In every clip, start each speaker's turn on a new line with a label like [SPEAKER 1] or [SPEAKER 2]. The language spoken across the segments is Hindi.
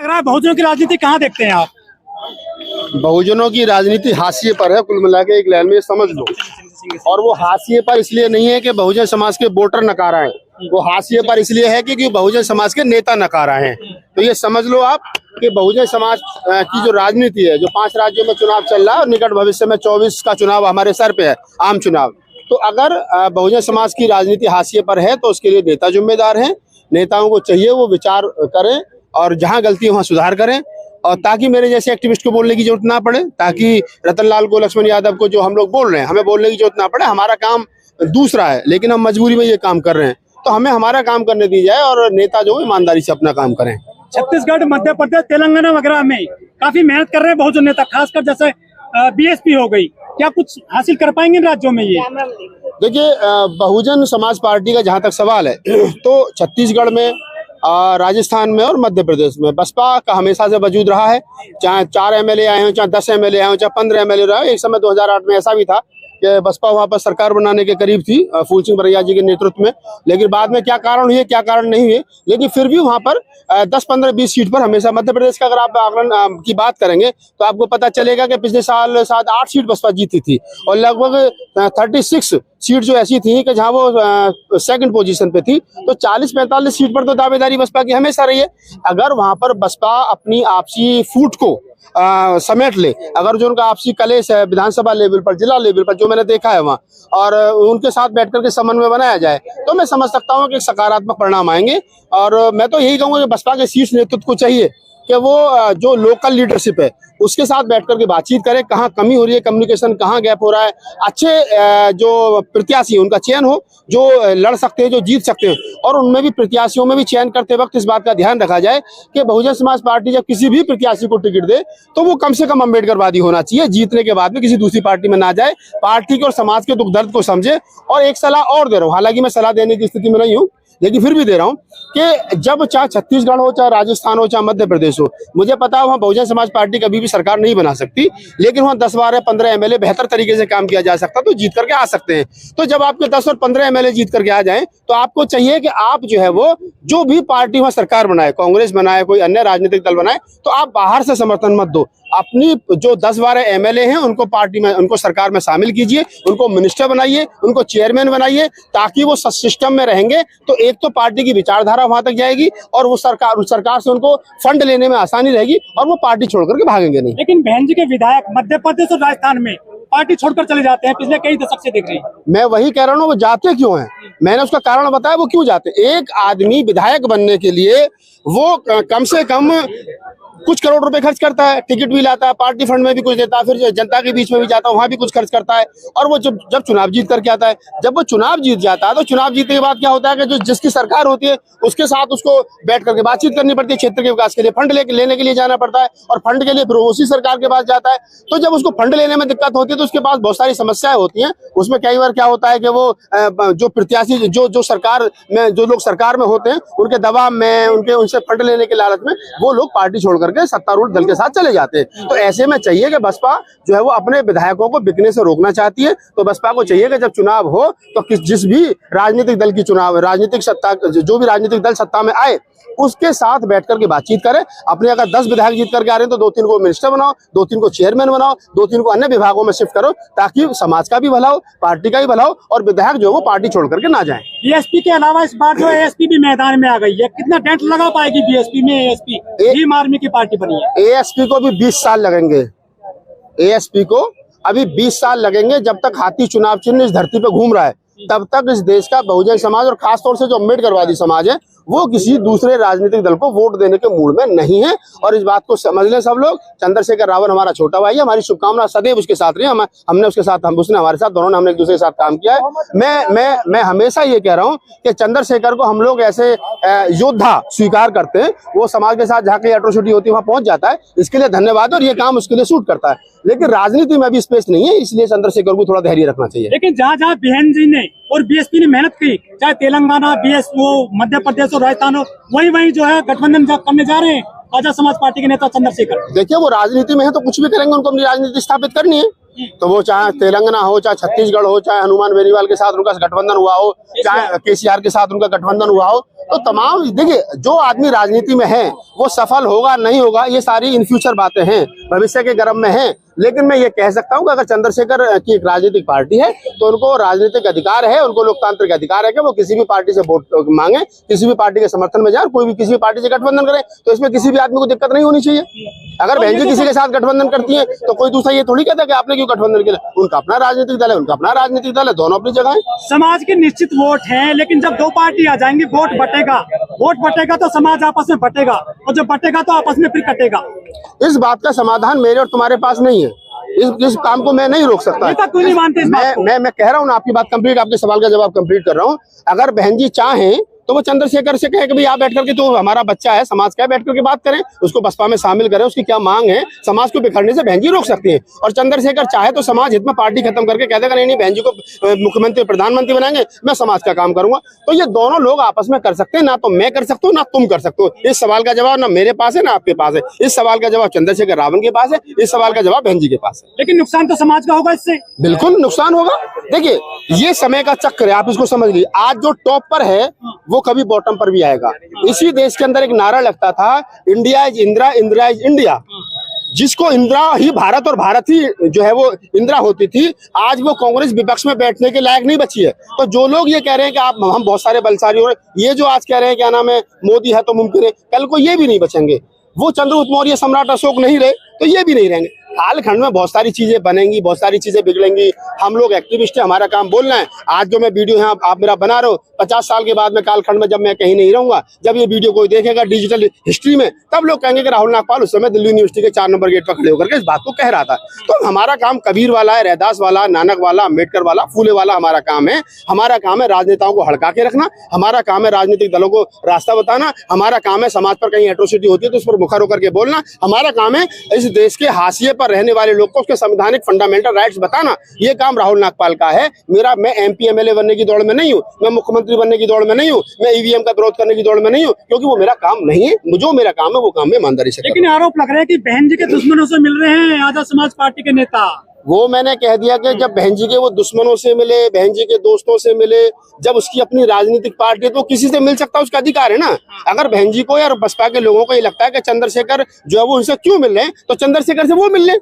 [SPEAKER 1] लग रहा है बहुजनों की राजनीति कहाँ देखते हैं आप?
[SPEAKER 2] बहुजनों की राजनीति हाशिए पर है, कुल मिला के एक लाइन में समझ लो। और वो हाशिए पर इसलिए नहीं है कि बहुजन समाज के वोटर नकारा हैं, वो हाशिए पर इसलिए है कि बहुजन समाज के नेता नकारा हैं। तो ये समझ लो आप कि बहुजन समाज की जो राजनीति है, जो 5 राज्यों में चुनाव चल रहा है और निकट भविष्य में 24 का चुनाव हमारे सर पे है, आम चुनाव। तो अगर बहुजन समाज की राजनीति हाशिए पर है तो उसके लिए नेता जिम्मेदार हैं। नेताओं को चाहिए वो विचार करें और जहां गलती है वहां सुधार करें, और ताकि मेरे जैसे एक्टिविस्ट को बोलने की जरूरत ना पड़े, ताकि रतन लाल को, लक्ष्मण यादव को जो हम लोग बोल रहे हैं, हमें बोलने की जरूरत ना पड़े। हमारा काम दूसरा है, लेकिन हम मजबूरी में ये काम कर रहे हैं, तो हमें हमारा काम करने दी जाए और नेता जो ईमानदारी से अपना काम करें।
[SPEAKER 1] छत्तीसगढ़, मध्य प्रदेश, तेलंगाना वगैरह में काफी मेहनत कर रहे हैं बहुजन नेता, खासकर जैसे बीएसपी हो गई। क्या कुछ हासिल कर पाएंगे इन राज्यों में? ये
[SPEAKER 2] देखिए, बहुजन समाज पार्टी का जहां तक सवाल है तो छत्तीसगढ़ में, राजस्थान में और मध्य प्रदेश में बसपा का हमेशा से वजूद रहा है। चाहे 4 एमएलए आए हों, चाहे 10 एमएलए आए हों, चाहे 15 एमएलए रहे। एक समय 2008 में ऐसा भी था कि बसपा वहां पर सरकार बनाने के करीब थी फूल सिंह बरैया जी के नेतृत्व में, लेकिन बाद में क्या कारण हुए, क्या कारण नहीं हुए, लेकिन फिर भी वहां पर 10, 15, 20 सीट पर हमेशा मध्य प्रदेश का अगर आप आंकलन की बात करेंगे तो आपको पता चलेगा कि पिछले साल 7-8 सीट बसपा जीती थी और लगभग 36 सीट जो ऐसी थी कि जहां वो सेकंड पोजीशन पे थी। तो 40-45 सीट पर तो दावेदारी बसपा की हमेशा रही है। अगर वहां पर बसपा अपनी आपसी फूट को समेट ले, अगर जो उनका आपसी कलेश है विधानसभा लेवल पर, जिला लेवल पर, जो मैंने देखा है वहाँ, और उनके साथ बैठकर के समन्वय बनाया जाए, तो मैं समझ सकता हूँ कि सकारात्मक परिणाम आएंगे। और मैं तो यही कहूँगा कि बसपा के शीर्ष नेतृत्व को चाहिए कि वो जो लोकल लीडरशिप है उसके साथ बैठकर के बातचीत करें, कहाँ कमी हो रही है, कम्युनिकेशन कहाँ गैप हो रहा है, अच्छे जो प्रत्याशी उनका चयन हो, जो लड़ सकते हैं, जो जीत सकते हैं। और उनमें भी, प्रत्याशियों में भी चयन करते वक्त इस बात का ध्यान रखा जाए कि बहुजन समाज पार्टी जब किसी भी प्रत्याशी को टिकट दे तो वो कम से कम अम्बेडकरवादी होना चाहिए, जीतने के बाद में किसी दूसरी पार्टी में ना जाए, पार्टी के और समाज के दुख दर्द को समझे। और एक सलाह और दे रहा हूँ, हालांकि मैं सलाह देने की स्थिति में नहीं हूँ, लेकिन फिर भी दे रहा हूं कि जब चाहे छत्तीसगढ़ हो, चाहे राजस्थान हो, चाहे मध्य प्रदेश हो, मुझे पता है वहां बहुजन समाज पार्टी कभी भी सरकार नहीं बना सकती, लेकिन वहां 10, 12, 15 एमएलए बेहतर तरीके से काम किया जा सकता तो जीत करके आ सकते हैं। तो जब आपके 10 और 15 एमएलए जीत करके आ जाएं तो आपको चाहिए कि आप जो है वो जो भी पार्टी वहां सरकार बनाए, कांग्रेस बनाए, कोई अन्य राजनीतिक दल बनाए, तो आप बाहर से समर्थन मत दो, अपनी जो 10-12 एमएलए हैं उनको पार्टी में, उनको सरकार में शामिल कीजिए, उनको मिनिस्टर बनाइए, उनको चेयरमैन बनाइए, ताकि वो सिस्टम में रहेंगे तो एक तो पार्टी की विचारधारा वहां तक जाएगी और वो सरकार से उनको फंड लेने में आसानी रहेगी और वो पार्टी छोड़ करके भागेंगे नहीं।
[SPEAKER 1] लेकिन बहन जी के विधायक मध्य प्रदेश और राजस्थान में पार्टी छोड़कर चले जाते हैं, पिछले कई दशक से देख रहे हैं।
[SPEAKER 2] मैं वही कह रहा हूँ, वो जाते क्यों हैं, मैंने उसका कारण बताया वो क्यों जाते। एक आदमी विधायक बनने के लिए वो कम से कम कुछ करोड़ रुपए खर्च करता है, टिकट भी लाता है, पार्टी फंड में भी कुछ देता है, फिर जनता के बीच में भी जाता है, वहां भी कुछ खर्च करता है, और वो जब चुनाव जीत करके आता है, जब वो चुनाव जीत जाता है तो चुनाव जीतने के बाद क्या होता है कि जो जिसकी सरकार होती है उसके साथ उसको बैठ करके बातचीत करनी पड़ती है, क्षेत्र के विकास के लिए फंड लेने के लिए जाना पड़ता है, और फंड के लिए फिर उसी सरकार के पास जाता है। तो जब उसको फंड लेने में दिक्कत होती है तो उसके पास बहुत सारी समस्याएं होती हैं। उसमें कई बार क्या होता है कि वो जो प्रत्याशी, जो सरकार में, जो लोग सरकार में होते हैं, उनके दबाव में, उनसे फंड लेने के लालच में वो लोग पार्टी छोड़ करके सत्तारूढ़ दल के साथ चले जाते हैं। तो ऐसे में चाहिए कि बसपा जो है वो अपने विधायकों को बिकने से रोकना चाहती है। तो बसपा को चाहिए कि जब चुनाव हो तो जिस भी राजनीतिक दल की चुनाव, राजनीतिक सत्ता, जो भी राजनीतिक दल सत्ता में आए उसके साथ बैठ करके बातचीत करें। अपने अगर 10 विधायक जीत करके आ रहे हैं तो 2-3 को मिनिस्टर बनाओ, 2-3 को चेयरमैन बनाओ, 2-3 को अन्य विभागों में शिफ्ट करो, ताकि समाज का भी भला हो, पार्टी का भी भला हो, और विधायक जो है वो पार्टी छोड़ करके ना जाए।
[SPEAKER 1] बीएसपी के अलावा इस बार जो एएसपी भी मैदान में आ गई है, कितना डेंट लगा पाएगी बीएसपी में? एएसपी भीम आर्मी की पार्टी बनी है।
[SPEAKER 2] एएसपी को भी 20 साल लगेंगे, एएसपी को अभी 20 साल लगेंगे। जब तक हाथी चुनाव चिन्ह इस धरती पे घूम रहा है तब तक इस देश का बहुजन समाज, और खासतौर से जो अम्बेडकरवादी समाज है, वो किसी दूसरे राजनीतिक दल को वोट देने के मूड में नहीं है। और इस बात को समझ लें सब लोग। चंद्रशेखर रावत हमारा छोटा भाई है, हमारी शुभकामना सदैव उसके साथ रही। हमने उसके साथ, उसने हमारे साथ, दोनों ने हमने एक दूसरे के साथ काम किया है। मैं हमेशा ये कह रहा हूँ कि चंद्रशेखर को हम लोग ऐसे योद्धा स्वीकार करते हैं, वो समाज के साथ जहाँ कहीं एट्रोसिटी होती है वहां पहुंच जाता है, इसके लिए धन्यवाद, और ये काम उसके लिए सूट करता है। लेकिन राजनीति में भी स्पेस नहीं है, इसलिए चंद्रशेखर को थोड़ा धैर्य रखना चाहिए।
[SPEAKER 1] लेकिन जहाँ जहाँ बहन जी ने और बीएसपी ने मेहनत की, चाहे तेलंगाना, मध्य प्रदेश और राजस्थान हो, वही जो है गठबंधन करने जा रहे हैं आजाद समाज पार्टी के नेता चंद्रशेखर।
[SPEAKER 2] देखिए, वो राजनीति में है तो कुछ भी करेंगे, उनको अपनी राजनीति स्थापित करनी है। तो वो चाहे तेलंगाना हो, चाहे छत्तीसगढ़ हो, चाहे हनुमान बेनीवाल के साथ उनका गठबंधन हुआ हो, चाहे केसीआर के साथ उनका गठबंधन हुआ हो, तो तमाम देखिए जो आदमी राजनीति में है वो सफल होगा नहीं होगा ये सारी इन फ्यूचर बातें हैं, भविष्य के गर्भ में हैं। लेकिन मैं ये कह सकता हूँ कि अगर चंद्रशेखर की एक राजनीतिक पार्टी है तो उनको राजनीतिक अधिकार है, उनको लोकतांत्रिक अधिकार है कि वो किसी भी पार्टी से वोट मांगे, किसी भी पार्टी के समर्थन में जाए, कोई भी किसी भी पार्टी से गठबंधन करे, तो इसमें किसी भी आदमी को दिक्कत नहीं होनी चाहिए। अगर बहन जी किसी के साथ गठबंधन करती है तो कोई दूसरा ये थोड़ी कहता है कि आपने क्यों गठबंधन किया। उनका अपना राजनीतिक दल है, उनका अपना राजनीतिक दल है, दोनों अपनी जगह है।
[SPEAKER 1] समाज के निश्चित वोट हैं, लेकिन जब दो पार्टी आ जाएंगी वोट बटेगा तो समाज आपस में बटेगा, और जब बटेगा तो आपस में फिर कटेगा।
[SPEAKER 2] इस बात का समाधान मेरे और तुम्हारे पास नहीं है। इस काम को मैं नहीं रोक सकता।
[SPEAKER 1] क्यों नहीं मानते इस बात को?
[SPEAKER 2] मैं कह रहा हूँ ना, आपकी बात कंप्लीट, आपके सवाल का जवाब कंप्लीट कर रहा हूँ। अगर बहन जी चाहें तो वो चंद्रशेखर से कहे कि भाई आप बैठ करके, तो हमारा बच्चा है, समाज का है, बैठ करके बात करें, उसको बसपा में शामिल करें, उसकी क्या मांग है, समाज को बिखरने से बहन जी रोक सकती है। और चंद्रशेखर चाहे तो समाज हित में पार्टी खत्म करके कह देगा नहीं बहन जी को मुख्यमंत्री प्रधानमंत्री बनाएंगे, मैं समाज का काम करूंगा। तो ये दोनों लोग आपस में कर सकते हैं, ना तो मैं कर सकता हूँ ना तुम कर सकते हो। इस सवाल का जवाब ना मेरे पास है ना आपके पास है। इस सवाल का जवाब चंद्रशेखर रावण के पास है, इस सवाल का जवाब बहन जी के पास है।
[SPEAKER 1] लेकिन नुकसान तो समाज का होगा इससे।
[SPEAKER 2] बिल्कुल नुकसान होगा। देखिए ये समय का चक्र है, आप इसको समझ लीजिए। आज जो टॉप पर है वो कभी बॉटम पर भी आएगा। इसी देश के अंदर एक नारा लगता था, India is Indira, Indira is India. जिसको इंदिरा ही भारत और भारत ही जो है वो इंदिरा होती थी, आज वो कांग्रेस विपक्ष में बैठने के लायक नहीं बची है। तो जो लोग ये कह रहे हैं कि आप हम बहुत सारे बलशाली हो रहे, ये जो आज कह रहे हैं क्या नाम है मोदी है तो मुमकिन है, कल को ये भी नहीं बचेंगे। वो चंद्रगुप्त मौर्य सम्राट अशोक नहीं रहे तो ये भी नहीं रहेंगे। कालखंड में बहुत सारी चीजें बनेंगी, बहुत सारी चीजें बिगड़ेंगी। हम लोग एक्टिविस्ट हैं, हमारा काम बोलना है। आज जो मैं वीडियो यहाँ आप मेरा बना रहे हो, 50 साल के बाद में कालखंड में जब मैं कहीं नहीं रहूंगा, जब ये वीडियो कोई देखेगा डिजिटल हिस्ट्री में, तब लोग कहेंगे कि राहुल नागपाल उस समय दिल्ली यूनिवर्सिटी के 4 नंबर गेट पर खड़े होकर के इस बात को कह रहा था। तो हमारा काम कबीर वाला है, रैदास वाला, नानक वाला, अम्बेडकर वाला, फूले वाला हमारा काम है। हमारा काम है राजनेताओं को हड़का के रखना, हमारा काम है राजनीतिक दलों को रास्ता बताना, हमारा काम है समाज पर कहीं एट्रोसिटी होती है तो उस पर मुखर होकर के बोलना, हमारा काम है इस देश के हाशिए पर रहने वाले लोग को उसके संवैधानिक फंडामेंटल राइट्स बताना। ये काम राहुल नागपाल का है। मैं एमपी एमएलए बनने की दौड़ में नहीं हूँ, मैं मुख्यमंत्री बनने की दौड़ में नहीं हूँ, मैं ईवीएम का विरोध करने की दौड़ में नहीं हूँ, क्योंकि वो मेरा काम नहीं है। जो मेरा काम है वो काम मैं ईमानदारी से।
[SPEAKER 1] लेकिन आरोप लग रहा है कि बहन जी के दुश्मनों से मिल रहे हैं आजाद समाज पार्टी के नेता।
[SPEAKER 2] वो मैंने कह दिया कि जब बहन जी के वो दुश्मनों से मिले, बहन जी के दोस्तों से मिले, जब उसकी अपनी राजनीतिक पार्टी है तो किसी से मिल सकता है, उसका अधिकार है ना। अगर बहन जी को या बसपा के लोगों को ये लगता है कि चंद्रशेखर जो है वो उनसे क्यों मिल रहे हैं, तो चंद्रशेखर से वो मिल लें।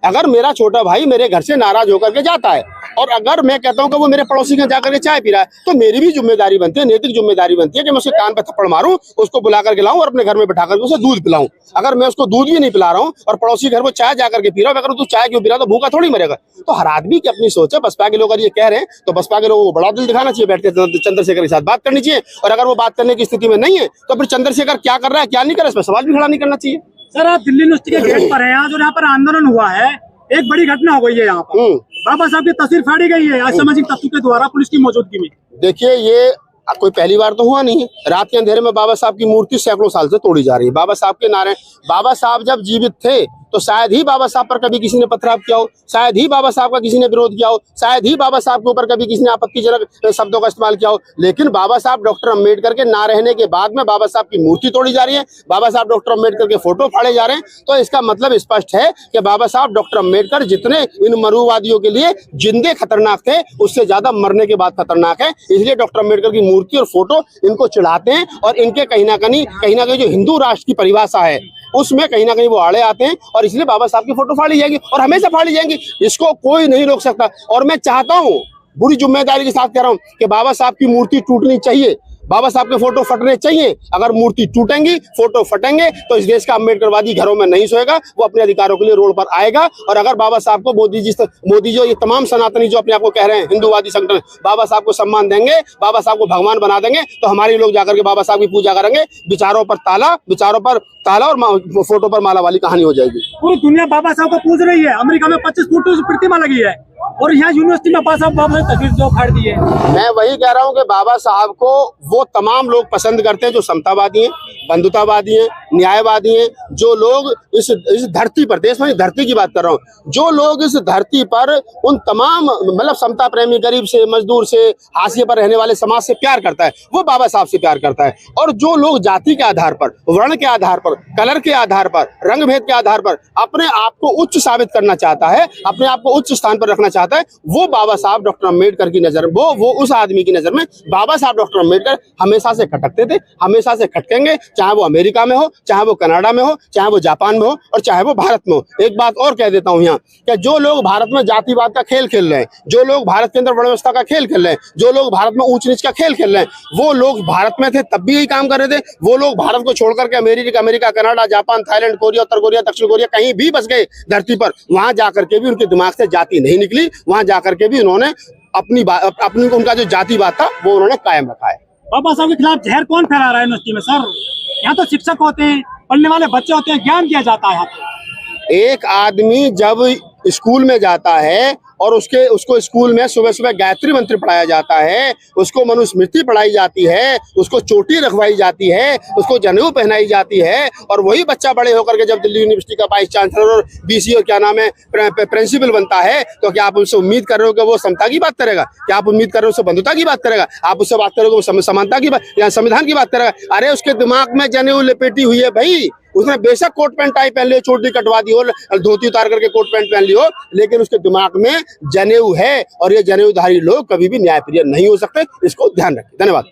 [SPEAKER 2] अगर मेरा छोटा भाई मेरे घर से नाराज होकर के जाता है और अगर मैं कहता हूं कि वो मेरे पड़ोसी के जाकर के चाय पी रहा है, तो मेरी भी जिम्मेदारी बनती है, नैतिक जिम्मेदारी बनती है कि मैं उसके कान पर थप्पड़ मारूं, उसको बुला करके लाऊं और अपने घर में बैठा करके उसे दूध पिलाऊं। अगर मैं उसको दूध भी नहीं पिला रहा हूं और पड़ोसी घर वो चाय जाकर के पी रहा हूं, अगर तू चाय क्यों पी रहा तो भूखा थोड़ी मरेगा। तो हर आदमी की अपनी सोच है। बसपा के लोग अगर ये कह रहे हैं तो बसपा के लोगों को बड़ा दिल दिखाना चाहिए, बैठ के चंद्रशेखर के साथ बात करनी चाहिए। और अगर वो बात करने की स्थिति में नहीं है तो फिर चंद्रशेखर क्या कर रहा है क्या नहीं कर रहा है, इस पर सवाल भी खड़ा नहीं करना चाहिए।
[SPEAKER 1] सर आप दिल्ली यूनिवर्सिटी के गेट पर हैं आज और यहाँ पर आंदोलन हुआ है, एक बड़ी घटना हो गई है यहाँ पर। बाबा साहब की तस्वीर फाड़ी गई है असामाजिक तत्वों के द्वारा पुलिस की मौजूदगी में।
[SPEAKER 2] देखिए ये कोई पहली बार तो हुआ नहीं है। रात के अंधेरे में बाबा साहब की मूर्ति सैकड़ों साल से तोड़ी जा रही है। बाबा साहब के नारे, बाबा साहब जब जीवित थे तो शायद ही बाबा साहब पर कभी किसी ने पथराव किया हो, शायद ही बाबा साहब का किसी ने विरोध किया हो, शायद ही बाबा साहब के ऊपर कभी किसी ने आपत्तिजनक शब्दों का इस्तेमाल किया हो। लेकिन बाबा साहब डॉक्टर अम्बेडकर के ना रहने के बाद में बाबा साहब की मूर्ति तोड़ी जा रही है, बाबा साहब डॉक्टर अम्बेडकर के फोटो फाड़े जा रहे हैं। तो इसका मतलब स्पष्ट है कि बाबा साहब डॉक्टर अम्बेडकर जितने इन मरुवादियों के लिए जिंदे खतरनाक थे, उससे ज्यादा मरने के बाद खतरनाक है। इसलिए डॉक्टर अम्बेडकर की मूर्ति और फोटो इनको चिढ़ाते हैं और इनके कहीं ना कहीं जो हिंदू राष्ट्र की परिभाषा है उसमें कहीं ना कहीं वो आड़े आते हैं और इसलिए बाबा साहब की फोटो फाड़ी जाएगी और हमेशा फाड़ी जाएंगी। इसको कोई नहीं रोक सकता। और मैं चाहता हूं, बुरी जिम्मेदारी के साथ कह रहा हूं कि बाबा साहब की मूर्ति टूटनी चाहिए, बाबा साहब के फोटो फटने चाहिए। अगर मूर्ति टूटेंगी, फोटो फटेंगे तो इस देश का अम्बेडकरवादी घरों में नहीं सोएगा, वो अपने अधिकारों के लिए रोड पर आएगा। और अगर बाबा साहब को मोदी जो ये तमाम सनातनी जो अपने आप को कह रहे हैं हिंदूवादी संगठन, बाबा साहब को सम्मान देंगे, बाबा साहब को भगवान बना देंगे, तो हमारे लोग जाकर के बाबा साहब की पूजा करेंगे। विचारों पर ताला और फोटो पर माला वाली कहानी हो जाएगी।
[SPEAKER 1] पूरी दुनिया बाबा साहब को पूज रही है। अमेरिका में 25 फुट प्रतिमा लगी है और यहाँ यूनिवर्सिटी में बाबा साहब तस्वीर जो फाड़ दी है।
[SPEAKER 2] मैं वही कह रहा हूँ कि बाबा साहब को वो तमाम लोग पसंद करते हैं जो समतावादी हैं, बंधुतावादी हैं, न्यायवादी हैं। जो लोग इस धरती पर, देश में धरती की बात कर रहा हूँ, जो लोग इस धरती पर उन तमाम मतलब समता प्रेमी, गरीब से, मजदूर से, हाशिए पर रहने वाले समाज से प्यार करता है, वो बाबा साहब से प्यार करता है। और जो लोग जाति के आधार पर, वर्ण के आधार पर कलर के आधार पर, रंग भेद के आधार पर अपने आप को उच्च साबित करना चाहता है, अपने आप को उच्च स्थान पर रखना चाहता है, वो बाबा साहब डॉक्टर अम्बेडकर की नजर, वो उस आदमी की नजर में बाबा साहब डॉक्टर अम्बेडकर हमेशा से खटकते थे, हमेशा से खटकेंगे, चाहे वो अमेरिका में हो, चाहे वो कनाडा में हो, चाहे वो जापान में हो और चाहे वो भारत में हो। एक बात और कह देता हूं यहाँ कि जो लोग भारत में जातिवाद का खेल खेल रहे हैं, जो लोग भारत के अंदर वर्ण व्यवस्था का खेल खेल रहे हैं, जो लोग भारत में ऊंच नीच का खेल खेल रहे हैं, वो लोग भारत में थे तब भी यही काम कर रहे थे। वो लोग भारत को छोड़कर के America, Canada, Japan, Thailand, Korea, उत्तर कोरिया, दक्षिण कोरिया कहीं भी बस गए धरती पर, वहां जाकर के भी उनके दिमाग से जाति नहीं निकली, वहां जाकर के भी उन्होंने अपनी उनका जो जातिवाद था वो उन्होंने कायम रखा है।
[SPEAKER 1] बाबा साहब के खिलाफ जहर कौन फैला रहा है यूनिवर्सिटी में सर? यहाँ तो शिक्षक होते हैं, पढ़ने वाले बच्चे होते हैं, ज्ञान दिया जाता है यहाँ पे।
[SPEAKER 2] एक आदमी जब स्कूल में जाता है और उसको स्कूल में सुबह सुबह गायत्री मंत्र पढ़ाया जाता है, उसको मनुस्मृति पढ़ाई जाती है, उसको चोटी रखवाई जाती है, उसको जनेऊ पहनाई जाती है, और वही बच्चा बड़े होकर के जब दिल्ली यूनिवर्सिटी का वाइस चांसलर और बीसी और क्या नाम है प्रिंसिपल बनता है, तो क्या आप उससे उम्मीद कर रहे हो कि वो समता की बात करेगा? क्या आप उम्मीद कर रहे हो उससे बंधुता की बात करेगा? आप उससे बात करोगे वो समानता की बात या संविधान की बात करेगा? अरे उसके दिमाग में जनेऊ लपेटी हुई है भाई। उसने बेशक कोट पैंट टाई पहन लियो, चोटी कटवा दी हो, धोती उतार करके कोट पैंट पहन लियो, लेकिन उसके दिमाग में जनेऊ है, और ये जनेऊधारी लोग कभी भी न्यायप्रिय नहीं हो सकते। इसको ध्यान रखें। धन्यवाद।